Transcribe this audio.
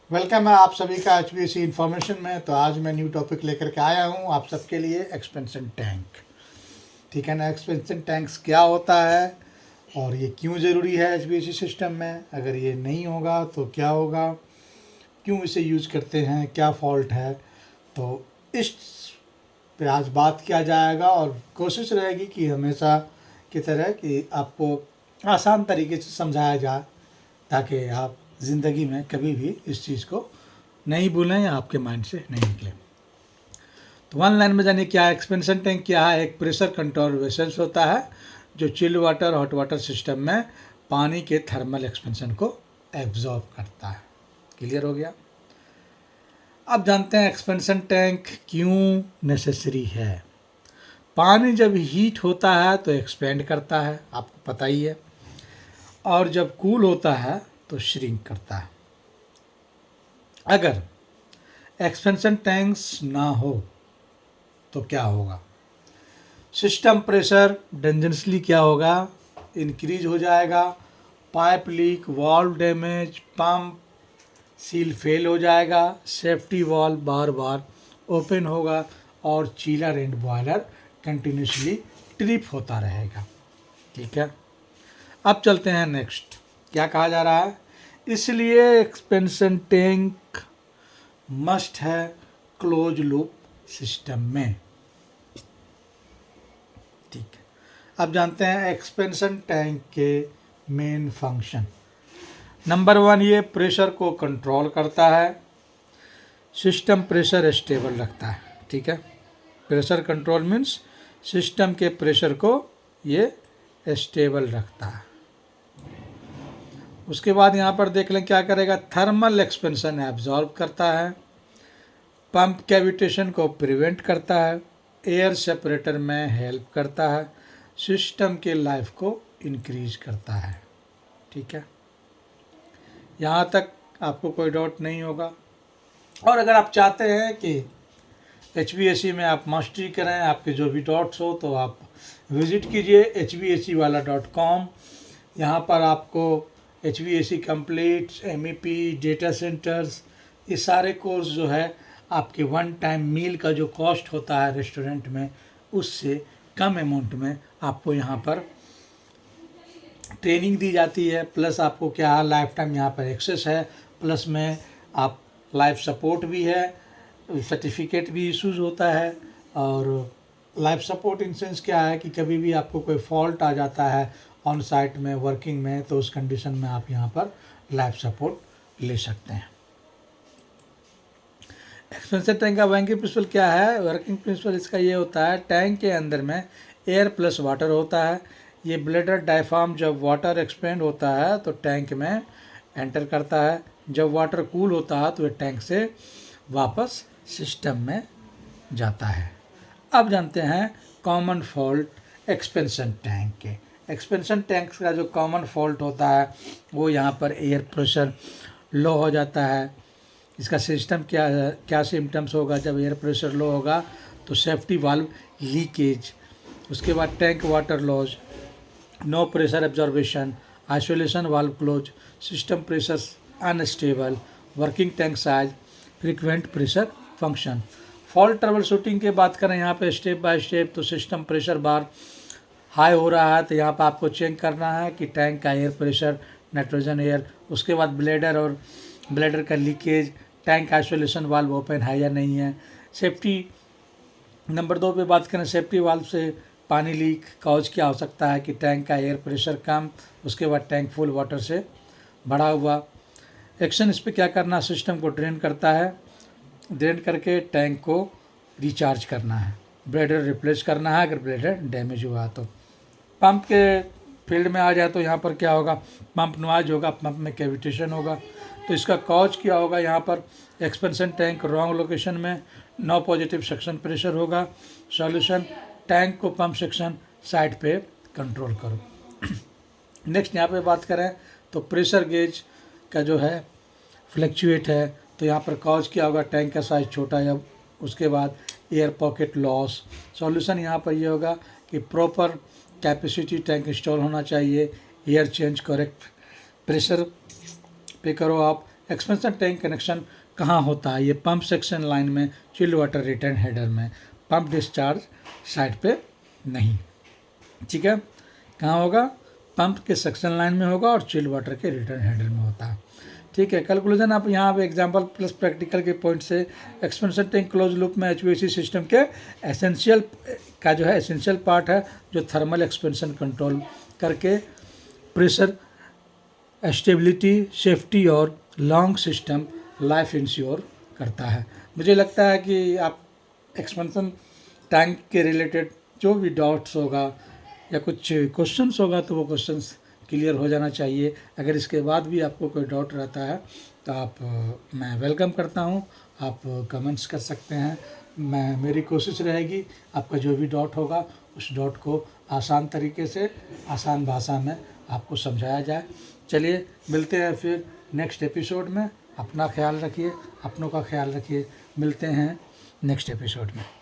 Welcome है आप सभी का HVAC इन्फॉर्मेशन में। तो आज मैं न्यू टॉपिक लेकर के आया हूँ आप सबके लिए, एक्सपेंशन टैंक। ठीक है ना, एक्सपेंशन टैंक्स क्या होता है और ये क्यों ज़रूरी है HVAC सिस्टम में, अगर ये नहीं होगा तो क्या होगा, क्यों इसे यूज़ करते हैं, क्या फॉल्ट है, तो इस पे आज बात किया जाएगा। और कोशिश रहेगी कि हमेशा की तरह कि आपको आसान तरीके से समझाया जाए, ताकि आप ज़िंदगी में कभी भी इस चीज़ को नहीं भूलें या आपके माइंड से नहीं निकले। तो वन लाइन में जानिए क्या है एक्सपेंशन टैंक। क्या है? एक प्रेशर कंट्रोल वेसल्स होता है जो chilled water hot water system में पानी के थर्मल एक्सपेंशन को एब्जॉर्ब करता है। क्लियर हो गया? अब जानते हैं एक्सपेंशन टैंक क्यों नेसेसरी है। पानी जब हीट होता है तो एक्सपेंड करता है, आपको पता ही है, और जब कूल होता है तो श्रिंक करता है। अगर एक्सपेंशन टैंक्स ना हो तो क्या होगा? सिस्टम प्रेशर डेंजरसली क्या होगा, इंक्रीज हो जाएगा। Pipe leak, valve damage, pump seal fail हो जाएगा, सेफ्टी वाल्व बार बार ओपन होगा और chiller and boiler continuously trip होता रहेगा। ठीक है, अब चलते हैं नेक्स्ट। क्या कहा जा रहा है? इसलिए एक्सपेंशन टैंक मस्ट है क्लोज लूप सिस्टम में। ठीक है, अब जानते हैं एक्सपेंशन टैंक के मेन फंक्शन। नंबर 1, ये प्रेशर को कंट्रोल करता है, सिस्टम प्रेशर स्टेबल रखता है। ठीक है, प्रेशर कंट्रोल मीन्स सिस्टम के प्रेशर को ये स्टेबल रखता है। उसके बाद यहाँ पर देख लें क्या करेगा, थर्मल एक्सपेंशन एब्जॉर्ब करता है, पंप कैविटेशन को प्रिवेंट करता है, एयर सेपरेटर में हेल्प करता है, सिस्टम के लाइफ को इंक्रीज करता है। ठीक है, यहाँ तक आपको कोई डाउट नहीं होगा। और अगर आप चाहते हैं कि HVAC में आप मास्टरी करें, आपके जो भी डाउट्स हो, तो आप विज़िट कीजिए hvacwala.com। यहाँ पर आपको HVAC complete, MEP, data centres, ये सारे कोर्स जो है आपके वन टाइम मील का जो कॉस्ट होता है रेस्टोरेंट में, उससे कम अमाउंट में आपको यहाँ पर ट्रेनिंग दी जाती है। प्लस आपको क्या है, लाइफ टाइम यहाँ पर एक्सेस है, प्लस में आप लाइफ सपोर्ट भी है, सर्टिफिकेट भी इशूज़ होता है। और लाइफ सपोर्ट इन सेंस क्या है कि कभी भी आपको कोई फॉल्ट आ जाता है ऑन साइट में, वर्किंग में, तो उस कंडीशन में आप यहाँ पर लाइफ सपोर्ट ले सकते हैं। एक्सपेंशन टैंक का वर्किंग प्रिंसिपल क्या है? वर्किंग प्रिंसिपल इसका ये होता है, टैंक के अंदर में एयर प्लस वाटर होता है। ये ब्लैडर डायफ्राम जब वाटर एक्सपेंड होता है तो टैंक में एंटर करता है, जब वाटर कूल होता है तो ये टैंक से वापस सिस्टम में जाता है। अब जानते हैं कॉमन फॉल्ट एक्सपेंशन टैंक के। एक्सपेंशन टैंक का जो कॉमन फॉल्ट होता है वो यहाँ पर एयर प्रेशर लो हो जाता है। इसका सिस्टम क्या सिम्टम्स होगा जब एयर प्रेशर लो होगा? तो सेफ्टी वाल्व लीकेज, उसके बाद tank water loss, no pressure absorption, isolation valve close, system pressure unstable, working tank size, frequent pressure function. Fault trouble shooting की बात करें यहाँ पे स्टेप बाय स्टेप, तो सिस्टम प्रेशर बार हाई हो रहा है तो यहाँ पर आपको चेक करना है कि टैंक का एयर प्रेशर, नाइट्रोजन एयर, उसके बाद ब्लेडर का leakage, tank isolation valve open है या नहीं है। सेफ्टी नंबर 2 पे बात करें, सेफ्टी वाल्व से पानी लीक कॉज क्या हो सकता है कि टैंक का एयर प्रेशर कम, उसके बाद टैंक फुल वाटर से भरा हुआ। एक्शन इस पर क्या करना, सिस्टम को ड्रेन करता है, ड्रेन करके टैंक को रिचार्ज करना है, ब्लेडर रिप्लेस करना है अगर ब्लेडर डैमेज हुआ तो। पंप के फील्ड में आ जाए तो यहाँ पर क्या होगा, पंप नॉइज होगा, पंप में कैविटेशन होगा। तो इसका कॉज क्या होगा? यहाँ पर एक्सपेंशन टैंक रॉन्ग लोकेशन में, नो पॉजिटिव सक्शन प्रेशर होगा। सॉल्यूशन, टैंक को पंप सेक्शन साइड पे कंट्रोल करो। नेक्स्ट यहाँ पे बात करें तो प्रेशर गेज का जो है फ्लैक्चुएट है, तो यहाँ पर कॉज क्या होगा, टैंक का साइज छोटा है। उसके बाद एयर पॉकेट लॉस। सॉल्यूशन यहाँ पर ये होगा कि प्रॉपर कैपेसिटी टैंक इंस्टॉल होना चाहिए, एयर चेंज करेक्ट प्रेशर पे करो आप, एक्सपेंशन टैंक कनेक्शन कहाँ होता है? ये पंप सेक्शन लाइन में, चिल्ड वाटर रिटर्न हेडर में, पंप डिस्चार्ज साइड पे नहीं। ठीक है, कहाँ होगा? पंप के सेक्शन लाइन में होगा और चिल्ड वाटर के रिटर्न हेडर में होता है। ठीक है, कैलकुलेशन आप यहाँ पे एग्जांपल प्लस प्रैक्टिकल के पॉइंट से एक्सपेंशन टैंक क्लोज लूप में एचवीएसी सिस्टम के एसेंशियल का जो है एसेंशियल पार्ट है, जो थर्मल एक्सपेंशन कंट्रोल करके प्रेशर, स्टेबिलिटी, सेफ्टी और लॉन्ग सिस्टम लाइफ इंश्योर करता है। मुझे लगता है कि आप एक्सपेंशन टैंक के रिलेटेड जो भी डाउट्स होगा या कुछ क्वेश्चंस होगा तो वो क्वेश्चंस क्लियर हो जाना चाहिए। अगर इसके बाद भी आपको कोई डाउट रहता है तो आप मैं वेलकम करता हूँ, आप कमेंट्स कर सकते हैं। मेरी कोशिश रहेगी आपका जो भी डाउट होगा उस डाउट को आसान तरीके से, आसान भाषा में आपको समझाया जाए। चलिए मिलते हैं फिर नेक्स्ट एपिसोड में। अपना ख्याल रखिए, अपनों का ख्याल रखिए। मिलते हैं नेक्स्ट एपिसोड में।